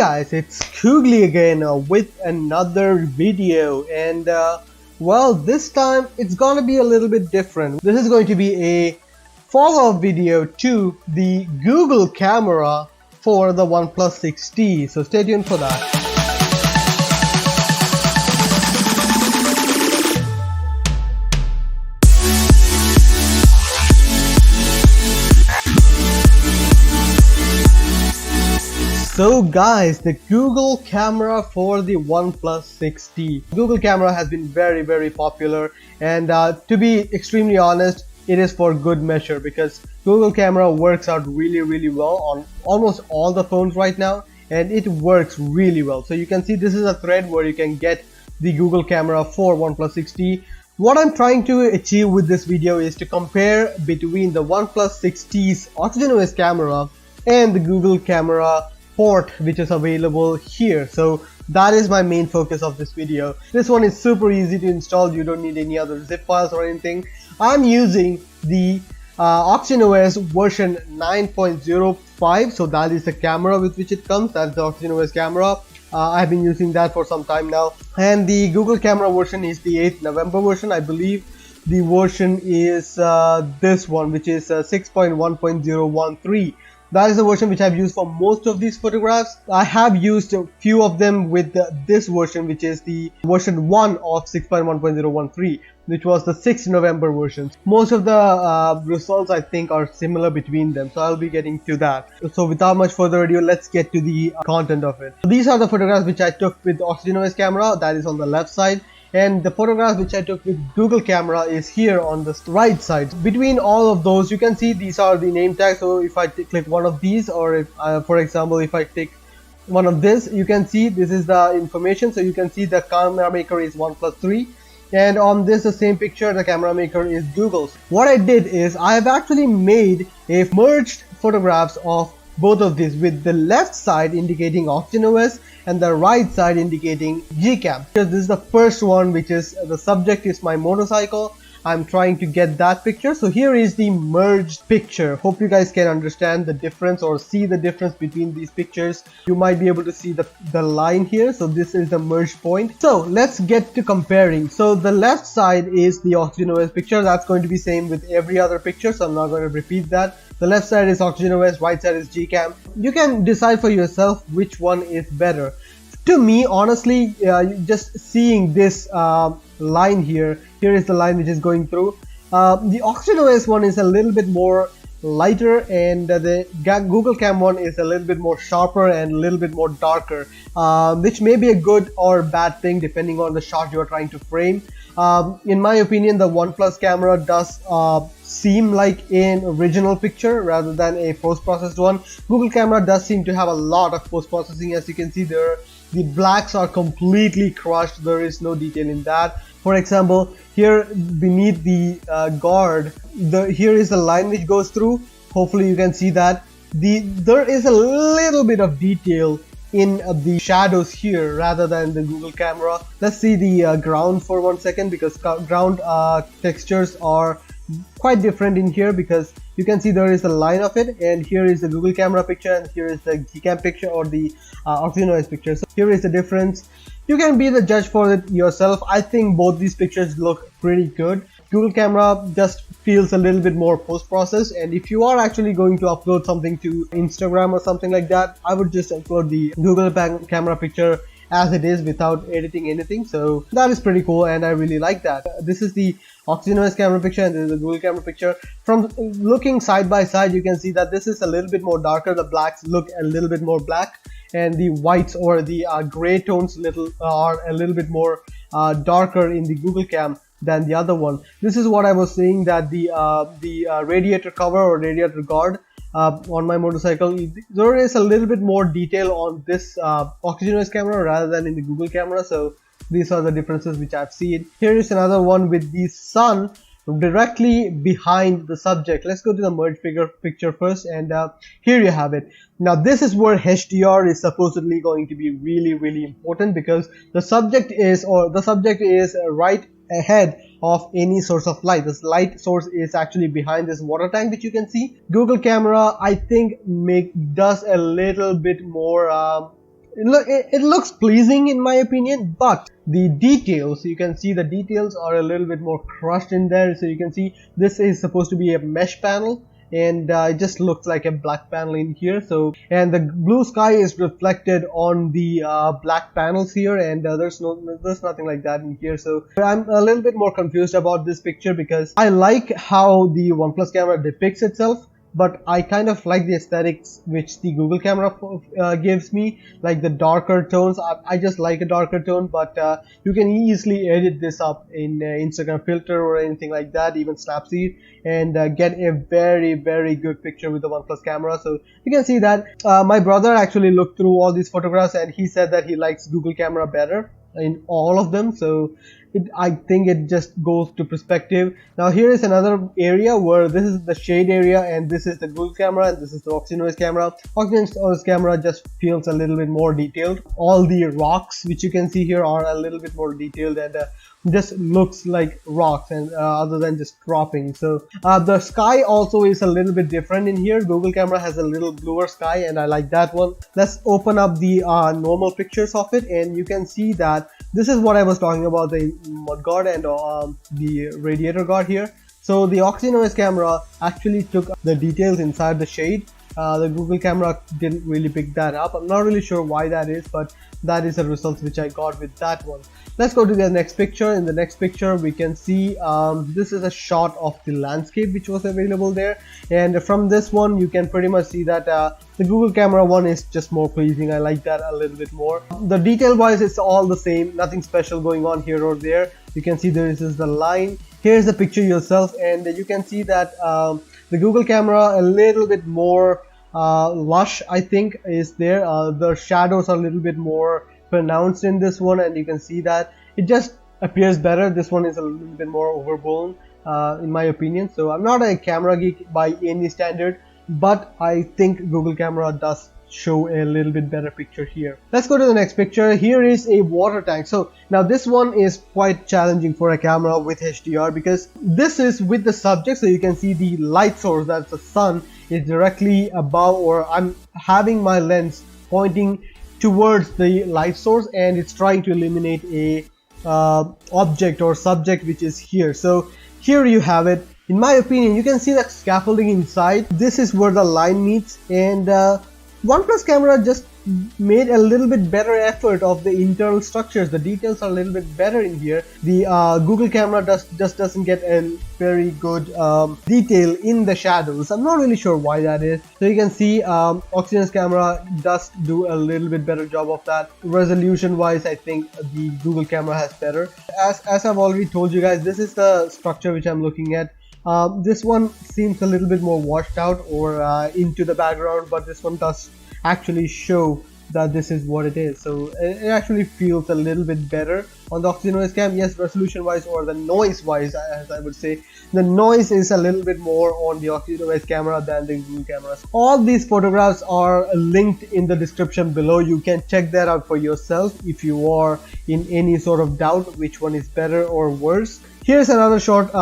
Guys, it's Kugli again with another video, and well, this time it's gonna be a little bit different. This is going to be a follow-up video to the Google camera for the OnePlus 6T, so stay tuned for that. So guys, the Google camera for the OnePlus 6T. Google camera has been very popular, and to be extremely honest, it is for good measure because Google camera works out really well on almost all the phones right now, and it works really well. So you can see this is a thread where you can get the Google camera for OnePlus 6T. What I'm trying to achieve with this video is to compare between the OnePlus 6T's OxygenOS camera and the Google camera port which is available here. So that is my main focus of this video. This one is super easy to install. You don't need any other zip files or anything. I'm using the OxygenOS version 9.05, so that is the camera with which it comes. That's the OxygenOS camera. I've been using that for some time now, and the Google camera version is the 8th November version. I believe the version is this one, which is 6.1.013. That is the version which I've used for most of these photographs. I have used a few of them with this version, which is the version 1 of 6.1.013, which was the 6th November version. Most of the results I think are similar between them, so I'll be getting to that. So without much further ado, let's get to the content of it. So these are the photographs which I took with the OxygenOS camera, that is on the left side. And the photograph which I took with Google camera is here on the right side. Between all of those, you can see these are the name tags. So if I click one of these, or if for example if I take one of this, you can see this is the information. So you can see the camera maker is OnePlus 3, and on this the same picture the camera maker is Google's. What I did is I have actually made a merged photographs of both of these, with the left side indicating OxygenOS and the right side indicating GCam. Because this is the first one, which is the subject is my motorcycle. I'm trying to get that picture. So here is the merged picture. Hope you guys can understand the difference or see the difference between these pictures. You might be able to see the line here. So this is the merged point. So let's get to comparing. So the left side is the OxygenOS picture. That's going to be same with every other picture, so I'm not going to repeat that. The left side is OxygenOS, right side is GCam. You can decide for yourself which one is better. To me, honestly, just seeing this line here is the line which is going through. The OxygenOS one is a little bit more lighter, and the Google Cam one is a little bit more sharper and a little bit more darker, which may be a good or bad thing depending on the shot you are trying to frame. In my opinion, the OnePlus camera does seem like an original picture rather than a post-processed one. Google camera does seem to have a lot of post-processing. As you can see there, the blacks are completely crushed. There is no detail in that. For example, here beneath the guard, here is the line which goes through. Hopefully you can see that. There is a little bit of detail in the shadows here rather than the Google camera. Let's see the ground for 1 second, because ground textures are quite different in here, because you can see there is a line of it, and here is the Google camera picture and here is the GCam picture, or the OxygenOS picture. So here is the difference. You can be the judge for it yourself. I think both these pictures look pretty good. Google camera just feels a little bit more post-processed, and if you are actually going to upload something to Instagram or something like that, I would just upload the Google camera picture as it is without editing anything. So that is pretty cool, and I really like that. This is the OxygenOS camera picture and this is the Google camera picture. From looking side by side, you can see that this is a little bit more darker. The blacks look a little bit more black, and the whites or the gray tones are a little bit more darker in the Google cam than the other one. This is what I was saying, that the radiator cover or radiator guard on my motorcycle, there is a little bit more detail on this OxygenOS camera rather than in the Google camera. So these are the differences which I've seen. Here is another one with the sun directly behind the subject. Let's go to the merge picture first, and here you have it. Now this is where HDR is supposedly going to be really important, because the subject is right ahead of any source of light. This light source is actually behind this water tank which you can see. Google camera, I think, does a little bit more it looks pleasing in my opinion, but the details, you can see the details are a little bit more crushed in there. So you can see this is supposed to be a mesh panel, and it just looks like a black panel in here. So, and the blue sky is reflected on the black panels here, and there's nothing like that in here. So I'm a little bit more confused about this picture, because I like how the OnePlus camera depicts itself, but I kind of like the aesthetics which the Google camera gives me, like the darker tones. I just like a darker tone, but you can easily edit this up in Instagram filter or anything like that, even Snapseed, and get a very good picture with the OnePlus camera. So you can see that my brother actually looked through all these photographs, and he said that he likes Google camera better in all of them. So I think it just goes to perspective. Now here is another area where this is the shade area, and this is the Google camera, and this is the OOS camera. OOS camera just feels a little bit more detailed. All the rocks which you can see here are a little bit more detailed, and just looks like rocks, and other than just dropping. So the sky also is a little bit different in here. Google camera has a little bluer sky, and I like that one. Let's open up the normal pictures of it, and you can see that this is what I was talking about, the mud guard and the radiator guard here. So the OOS camera actually took the details inside the shade. The Google camera didn't really pick that up. I'm not really sure why that is, but that is the results which I got with that one. Let's go to the next picture. In the next picture we can see this is a shot of the landscape which was available there, and from this one you can pretty much see that the Google camera one is just more pleasing. I like that a little bit more. The detail wise it's all the same, nothing special going on here or there. You can see there is the line. Here's the picture yourself, and you can see that the Google camera a little bit more lush, I think, is there. The shadows are a little bit more pronounced in this one, and you can see that it just appears better. This one is a little bit more overblown in my opinion. So I'm not a camera geek by any standard, but I think Google camera does show a little bit better picture here. Let's go to the next picture. Here is a water tank. So now this one is quite challenging for a camera with HDR, because this is with the subject. So you can see the light source, that's the sun, is directly above, or I'm having my lens pointing towards the light source, and it's trying to eliminate a object or subject which is here. So here you have it. In my opinion, you can see that scaffolding inside. This is where the line meets, and OnePlus camera just made a little bit better effort of the internal structures. The details are a little bit better in here. The Google camera just doesn't get a very good detail in the shadows. I'm not really sure why that is. So you can see OOS camera does do a little bit better job of that. Resolution wise, I think the Google camera has better. As I've already told you guys, this is the structure which I'm looking at. This one seems a little bit more washed out or into the background, but this one does actually show that this is what it is. So it actually feels a little bit better on the OOS cam. Yes, resolution wise or the noise wise, as I would say, the noise is a little bit more on the OOS camera than the Google cameras. All these photographs are linked in the description below. You can check that out for yourself if you are in any sort of doubt which one is better or worse. Here's another shot.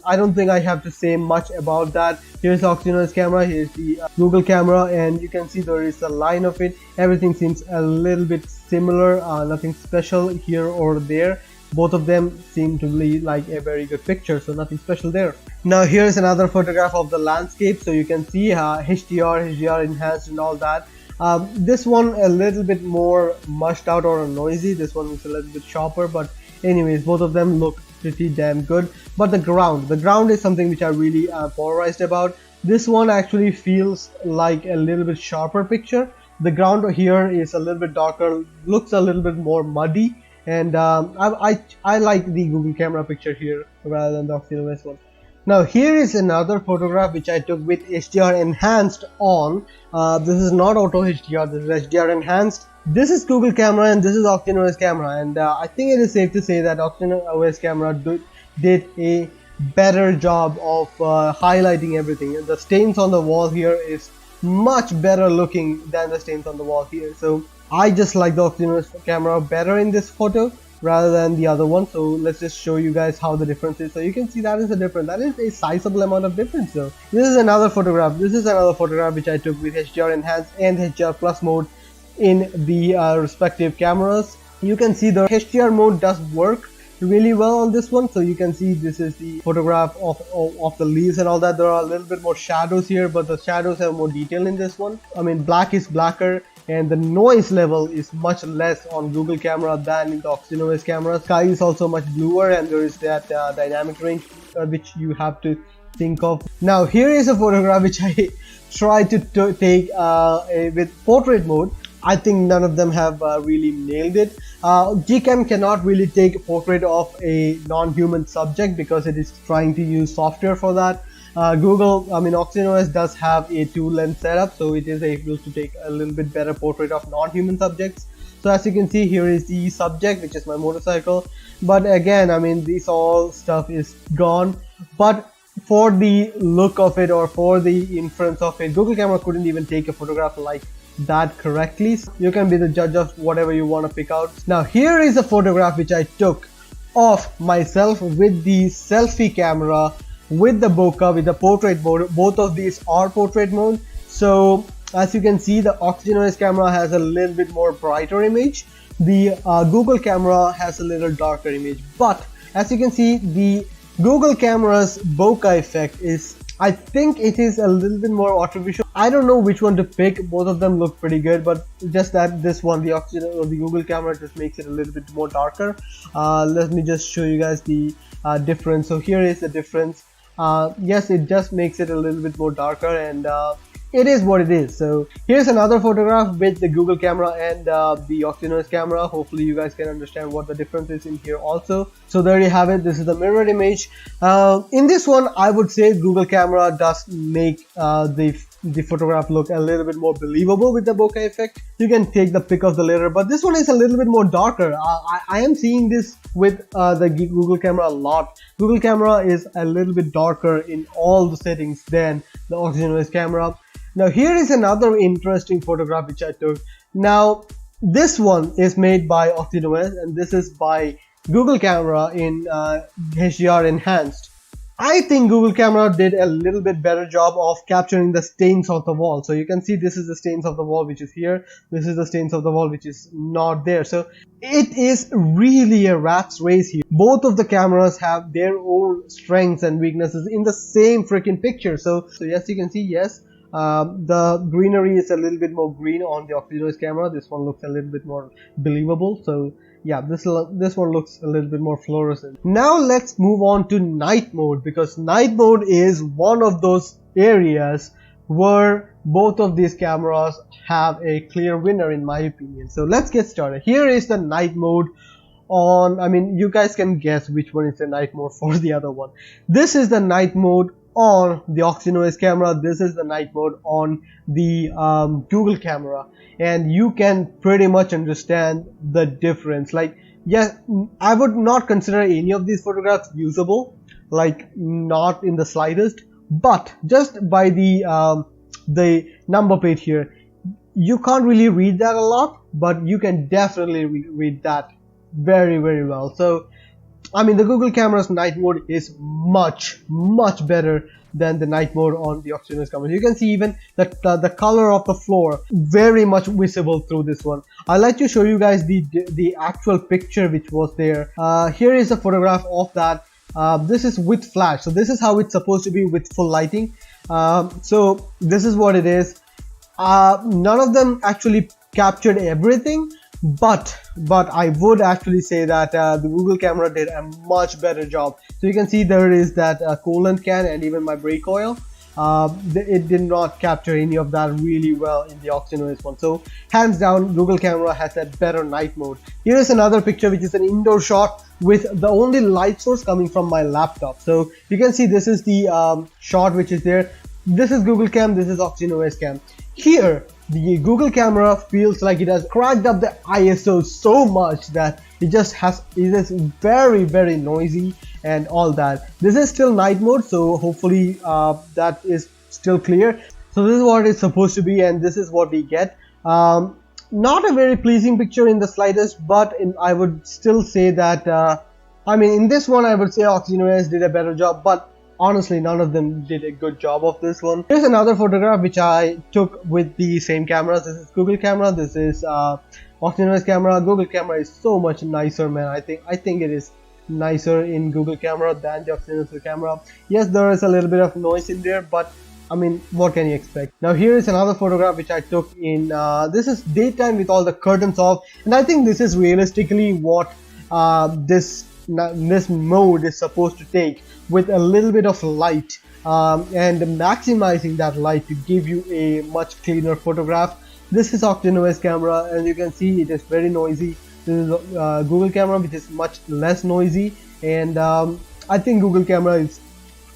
I don't think I have to say much about that. Here's the OOS camera, here's the Google camera, and you can see there is a line of it. Everything seems a little bit similar, nothing special here or there. Both of them seem to be like a very good picture, so nothing special there. Now here's another photograph of the landscape. So you can see HDR enhanced and all that. This one a little bit more mushed out or noisy. This one is a little bit sharper, but anyways, both of them look pretty damn good. But the ground is something which I really polarized about. This one actually feels like a little bit sharper picture. The ground here is a little bit darker, looks a little bit more muddy, and I like the Google camera picture here rather than the OOS one. Now here is another photograph which I took with HDR enhanced on. This is not auto HDR, this is HDR enhanced. This is Google camera and this is OOS camera, and I think it is safe to say that OOS camera did a better job of highlighting everything. The stains on the wall here is much better looking than the stains on the wall here. So I just like the OOS camera better in this photo rather than the other one. So let's just show you guys how the difference is. So you can see that is a difference. That is a sizable amount of difference. So this is another photograph. This is another photograph which I took with HDR enhanced and HDR plus mode. in the respective cameras. You can see the HDR mode does work really well on this one. So you can see this is the photograph of the leaves and all that. There are a little bit more shadows here, but the shadows have more detail in this one. I mean, black is blacker, and the noise level is much less on Google camera than in the Oxygen OS camera. Sky is also much bluer, and there is that dynamic range which you have to think of. Now here is a photograph which I tried to take with portrait mode. I think none of them have really nailed it. GCam cannot really take a portrait of a non-human subject because it is trying to use software for that. Oxygen OS does have a 2-lens setup, so it is able to take a little bit better portrait of non-human subjects. So as you can see, here is the subject, which is my motorcycle. But again, I mean, this all stuff is gone. But for the look of it, or for the inference of it, Google camera couldn't even take a photograph like that correctly. So you can be the judge of whatever you want to pick out. Now here is a photograph which I took of myself with the selfie camera, with the bokeh, with the portrait mode. Both of these are portrait mode. So as you can see, the Oxygen OS camera has a little bit more brighter image. The Google camera has a little darker image. But as you can see, the Google camera's bokeh effect is, I think it is a little bit more artificial. I don't know which one to pick. Both of them look pretty good, but just that this one, the Oxygen or the Google camera, just makes it a little bit more darker. Let me just show you guys the difference. So here is the difference. Yes, it just makes it a little bit more darker, and it is what it is. So here's another photograph with the Google camera and the Oxygen OS camera. Hopefully you guys can understand what the difference is in here also. So there you have it. This is the mirrored image. In this one, I would say Google camera does make the photograph look a little bit more believable with the bokeh effect. You can take the pick of the litter, but this one is a little bit more darker. I am seeing this with the Google camera a lot. Google camera is a little bit darker in all the settings than the Oxygen OS camera. Now here is another interesting photograph which I took. Now this one is made by Oxygen OS, and this is by Google camera in HDR enhanced. I think Google camera did a little bit better job of capturing the stains of the wall. So you can see this is the stains of the wall which is here. This is the stains of the wall which is not there. So it is really a rat's race here. Both of the cameras have their own strengths and weaknesses in the same freaking picture. So yes, you can see, yes, the greenery is a little bit more green on the Oxygen OS camera. This one looks a little bit more believable. So yeah, this one looks a little bit more fluorescent. Now let's move on to night mode, because night mode is one of those areas where both of these cameras have a clear winner in my opinion. So let's get started. Here is the night mode on, I mean, you guys can guess which one is the night mode for the other one. This is the night mode on the Oxygen OS camera. This is the night mode on the Google camera, and you can pretty much understand the difference. Like, yes, I would not consider any of these photographs usable, like not in the slightest, but just by the number plate here, you can't really read that a lot, but you can definitely read that very, very well. So I mean, the Google camera's night mode is much better than the night mode on the Oxygen OS camera. You can see even the color of the floor very much visible through this one. I'd like to show you guys the actual picture which was there. Here is a photograph of that. This is with flash, so this is how it's supposed to be with full lighting. So this is what it is. None of them actually captured everything, but I would actually say that the Google camera did a much better job. So you can see there is that coolant can and even my brake oil. It did not capture any of that really well in the Oxygen OS one. So hands down, Google camera has a better night mode. Here is another picture which is an indoor shot with the only light source coming from my laptop. So you can see this is the shot which is there. This is Google Cam, this is Oxygen OS Cam. Here, the Google camera feels like it has cracked up the ISO so much that it is very noisy and all that. This is still night mode, so hopefully that is still clear. So this is what it's supposed to be, and this is what we get. Not a very pleasing picture in the slightest, but I would still say that I mean, in this one I would say Oxygen OS did a better job, but honestly, none of them did a good job of this one. Here's another photograph which I took with the same cameras. This is Google camera. This is Oxygen camera. Google camera is so much nicer, man. I think it is nicer in Google camera than the Oxygen camera. Yes, there is a little bit of noise in there, but I mean, what can you expect? Now here is another photograph which I took in this is daytime with all the curtains off, and I think this is realistically what this mode is supposed to take, with a little bit of light and maximizing that light to give you a much cleaner photograph. This is OxygenOS camera, and you can see it is very noisy. This is Google camera, which is much less noisy, and I think Google camera is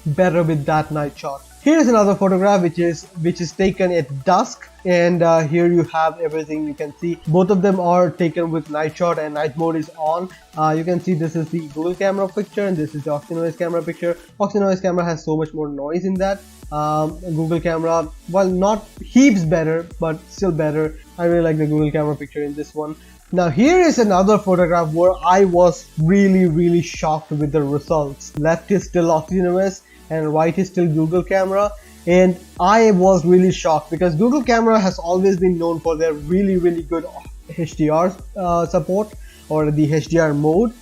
better with that night shot. Here is another photograph which is taken at dusk, and here you have everything. You can see both of them are taken with night shot, and night mode is on. You can see this is the Google camera picture, and this is the OxygenOS camera picture. OxygenOS camera has so much more noise in that. Google camera, well, not heaps better, but still better. I really like the Google camera picture in this one. Now here is another photograph where I was really shocked with the results. Left is still OxygenOS and right is still Google camera, and I was really shocked because Google camera has always been known for their really good HDR support, or the HDR mode.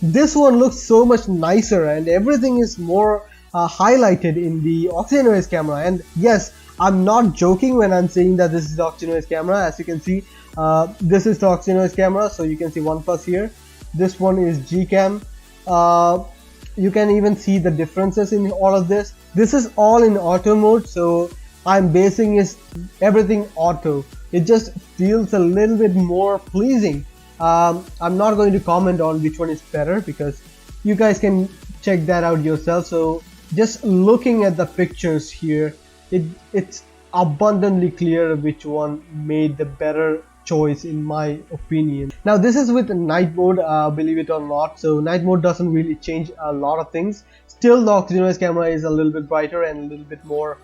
This one looks so much nicer, and everything is more highlighted in the OxygenOS camera. And yes, I'm not joking when I'm saying that this is the OxygenOS camera. As you can see, this is the OxygenOS camera, so you can see OnePlus here. This one is GCam. You can even see the differences in all of this. This is all in auto mode, so I'm basing everything auto. It just feels a little bit more pleasing. I'm not going to comment on which one is better because you guys can check that out yourself. So just looking at the pictures here, it's abundantly clear which one made the better choice in my opinion. Now this is with night mode, believe it or not. So night mode doesn't really change a lot of things. Still, the OxygenOS camera is a little bit brighter and a little bit more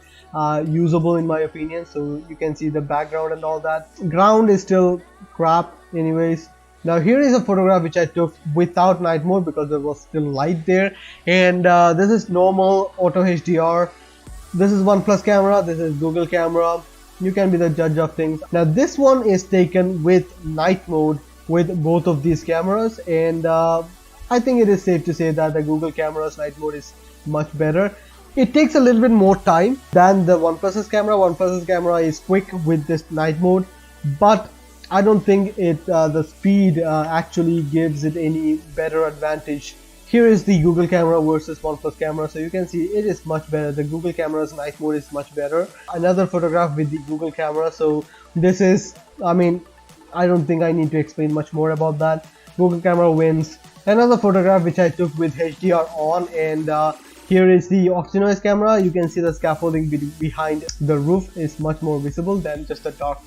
usable in my opinion. So you can see the background and all that. Ground is still crap anyways. Now here is a photograph which I took without night mode because there was still light there, and this is normal auto HDR. This is OnePlus camera, this is Google camera. You can be the judge of things. Now this one is taken with night mode with both of these cameras, and I think it is safe to say that the Google camera's night mode is much better. It takes a little bit more time than the OnePlus's camera. OnePlus's camera is quick with this night mode, but I don't think the speed actually gives it any better advantage. Here is the Google camera versus OnePlus camera, so you can see it is much better. The Google camera's night mode is much better. Another photograph with the Google camera, so this is, I mean, I don't think I need to explain much more about that. Google camera wins. Another photograph which I took with HDR on, and here is the OxygenOS camera. You can see the scaffolding behind the roof is much more visible than just a dark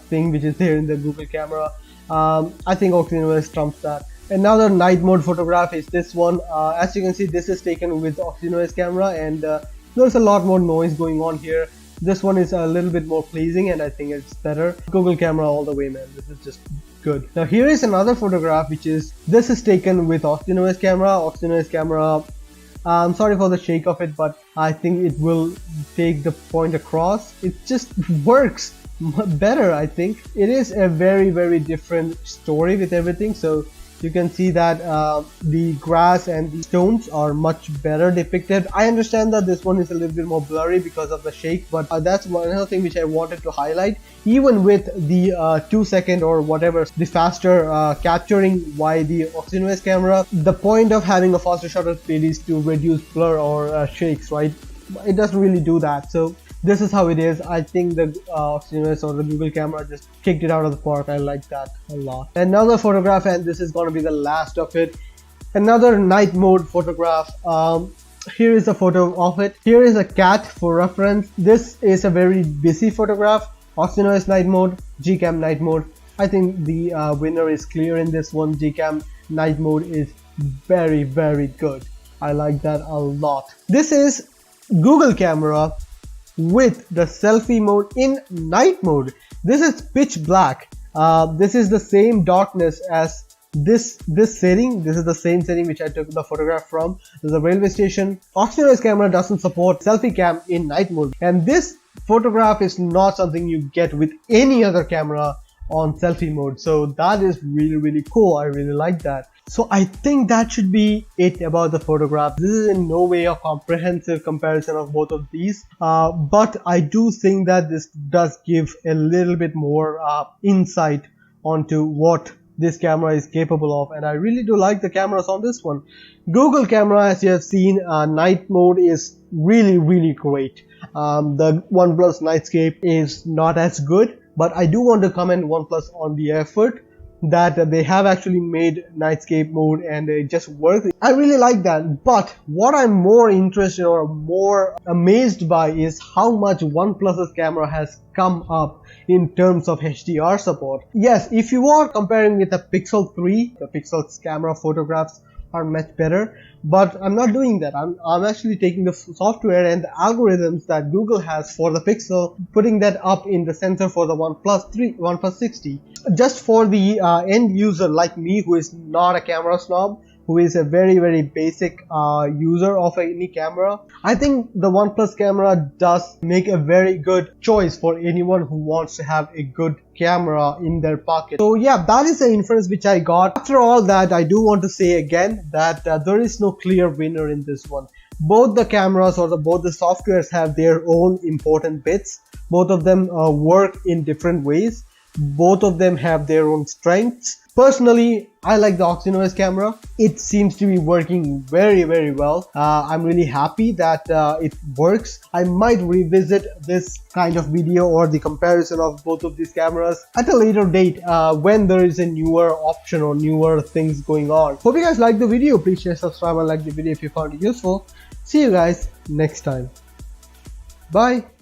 thing which is there in the Google camera. I think OxygenOS trumps that. Another night mode photograph is this one. As you can see, this is taken with OxygenOS camera, and there's a lot more noise going on here. This one is a little bit more pleasing, and I think it's better. Google camera all the way, man. This is just good. Now here is another photograph this is taken with OxygenOS camera. OxygenOS camera, I'm sorry for the shake of it, but I think it will take the point across. It just works better. I think it is a very different story with everything. So you can see that the grass and the stones are much better depicted. I understand that this one is a little bit more blurry because of the shake, but that's another thing which I wanted to highlight. Even with the 2 second or whatever, the faster capturing by the OxygenOS camera, the point of having a faster shutter speed is to reduce blur or shakes, right? It doesn't really do that. So this is how it is. I think the OxygenOS or the Google camera just kicked it out of the park. I like that a lot. Another photograph, and this is going to be the last of it. Another night mode photograph. Here is a photo of it. Here is a cat for reference. This is a very busy photograph. OxygenOS night mode, GCam night mode. I think the winner is clear in this one. GCam night mode is very good. I like that a lot. This is Google camera with the selfie mode in night mode. This is pitch black. This is the same darkness as this setting. This is the same setting which I took the photograph from. There's a railway station. Oxygen camera doesn't support selfie cam in night mode, and this photograph is not something you get with any other camera on selfie mode. So that is really cool. I really like that. So I think that should be it about the photograph. This is in no way a comprehensive comparison of both of these, but I do think that this does give a little bit more insight onto what this camera is capable of, and I really do like the cameras on this one. Google camera, as you have seen, night mode is really great. The OnePlus Nightscape is not as good, but I do want to commend OnePlus on the effort that they have actually made Nightscape mode and it just works. I really like that. But what I'm more interested or more amazed by is how much OnePlus's camera has come up in terms of HDR support. Yes, if you are comparing with the Pixel 3, the Pixel's camera photographs are much better, but I'm not doing that. I'm actually taking the software and the algorithms that Google has for the Pixel, putting that up in the sensor for the OnePlus 60. Just for the end user like me, who is not a camera snob, who is a very basic user of any camera, I think the OnePlus camera does make a very good choice for anyone who wants to have a good camera in their pocket. So yeah, that is the inference which I got. After all that, I do want to say again that there is no clear winner in this one. Both the cameras or both the softwares have their own important bits. Both of them work in different ways. Both of them have their own strengths. Personally, I like the OOS camera. It seems to be working very well. I'm really happy that it works. I might revisit this kind of video or the comparison of both of these cameras at a later date when there is a newer option or newer things going on. Hope you guys liked the video. Please share, subscribe and like the video if you found it useful. See you guys next time. Bye.